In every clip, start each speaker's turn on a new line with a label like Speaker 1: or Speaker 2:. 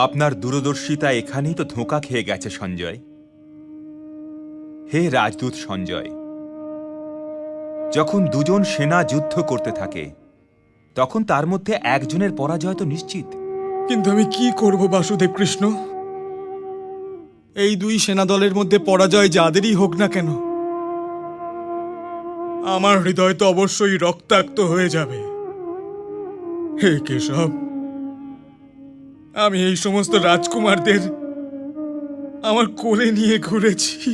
Speaker 1: আপনার দূরদর্শিতা এখানেই তো ধোঁকা খেয়ে গেছে সঞ্জয়। হে রাজদূত সঞ্জয়, যখন দুজন সেনা যুদ্ধ করতে থাকে তখন তার মধ্যে একজনের পরাজয় তো নিশ্চিত।
Speaker 2: কিন্তু আমি কি করব বাসুদেব কৃষ্ণ? এই দুই সেনাদলের মধ্যে পরাজয় যাদেরই হোক না কেন, আমার হৃদয় তো অবশ্যই রক্তাক্ত হয়ে যাবে। হে কেশব, আমি এই সমস্ত রাজকুমারদের আমার কোলে নিয়ে ঘুরেছি,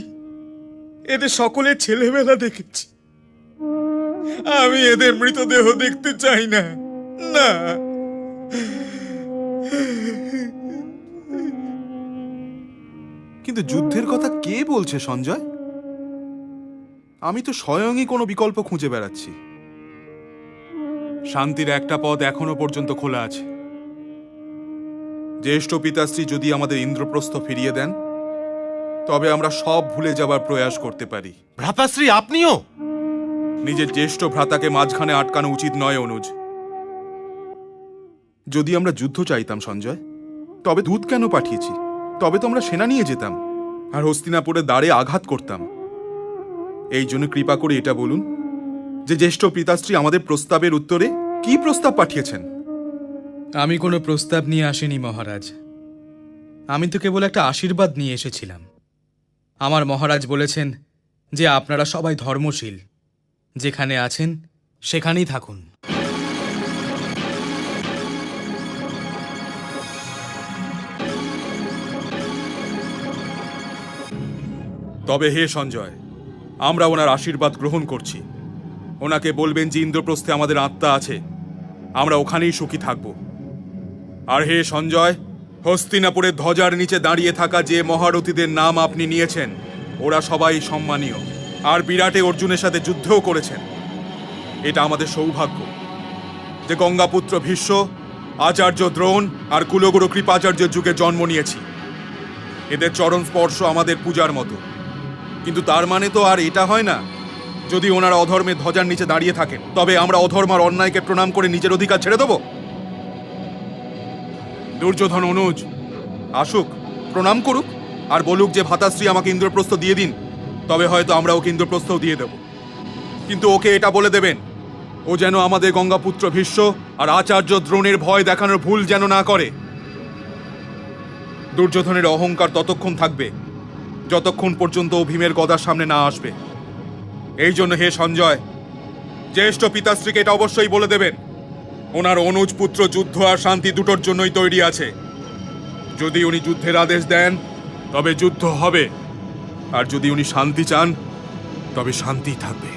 Speaker 2: এদের সকলের ছেলেবেলা দেখেছি। আমি এদের মৃতদেহ দেখতে চাই না। না,
Speaker 3: কিন্তু যুদ্ধের কথা কে বলছে সঞ্জয়? আমি তো স্বয়ংই কোনো বিকল্প খুঁজে বেড়াচ্ছি। শান্তির একটা পথ এখনো পর্যন্ত খোলা আছে। জ্যেষ্ঠ পিতাশ্রী যদি আমাদের ইন্দ্রপ্রস্থ ফিরিয়ে দেন, তবে আমরা সব ভুলে যাবার প্রয়াস করতে পারি।
Speaker 4: ভ্রাতাশ্রী, আপনিও?
Speaker 3: নিজের জ্যেষ্ঠ ভ্রাতাকে মাঝখানে আটকানো উচিত নয় অনুজ। যদি আমরা যুদ্ধ চাইতাম সঞ্জয়, তবে দূত কেন পাঠিয়েছি? তবে তো আমরা সেনা নিয়ে যেতাম আর হস্তিনাপুরের দ্বারে আঘাত করতাম। এই জন্য কৃপা করে এটা বলুন যে জ্যেষ্ঠ পিতাশ্রী আমাদের প্রস্তাবের উত্তরে কি প্রস্তাব পাঠিয়েছেন?
Speaker 2: আমি কোনো প্রস্তাব নিয়ে আসিনি মহারাজ। আমি তো কেবল একটা আশীর্বাদ নিয়ে এসেছিলাম। আমার মহারাজ বলেছেন যে আপনারা সবাই ধর্মশীল, যেখানে আছেন সেখানেই থাকুন।
Speaker 3: তবে হে সঞ্জয়, আমরা ওনার আশীর্বাদ গ্রহণ করছি। ওনাকে বলবেন যে ইন্দ্রপ্রস্থে আমাদের আত্মা আছে, আমরা ওখানেই সুখী থাকব। আর হে সঞ্জয়, হস্তিনাপুরের ধ্বজার নিচে দাঁড়িয়ে থাকা যে মহারথীদের নাম আপনি নিয়েছেন, ওরা সবাই সম্মানীয় আর বিরাটে অর্জুনের সাথে যুদ্ধও করেছেন। এটা আমাদের সৌভাগ্য যে গঙ্গাপুত্র ভীষ্ম, আচার্য দ্রোণ আর কুলগুরু কৃপাচার্যের যুগে জন্ম নিয়েছি। এদের চরণ স্পর্শ আমাদের পূজার মতো। কিন্তু তার মানে তো আর এটা হয় না যদি ওনারা অধর্মের ধ্বজার নিচে দাঁড়িয়ে থাকেন তবে আমরা অধর্ম আর অন্যায়কে প্রণাম করে নিজের অধিকার ছেড়ে দেব? দুর্যোধন অনুজ আসুক, প্রণাম করুক আর বলুক যে ভ্রাতাশ্রী আমাকে ইন্দ্রপ্রস্থ দিয়ে দিন, তবে হয়তো আমরা ওকে ইন্দ্রপ্রস্থও দিয়ে দেব। কিন্তু ওকে এটা বলে দেবেন ও যেন আমাদের গঙ্গাপুত্র ভীষ্ম আর আচার্য দ্রোণের ভয় দেখানোর ভুল যেন না করে। দুর্যোধনের অহংকার ততক্ষণ থাকবে যতক্ষণ পর্যন্ত ও ভীমের গদার সামনে না আসবে। এই জন্য হে সঞ্জয়, জ্যেষ্ঠ পিতাশ্রীকে এটা অবশ্যই বলে দেবেন ওনার অনুজ পুত্র যুদ্ধ আর শান্তি দুটোর জন্যই তৈরি আছে। যদি উনি যুদ্ধের আদেশ দেন তবে যুদ্ধ হবে, আর যদি উনি শান্তি চান তবে শান্তি থাকবে।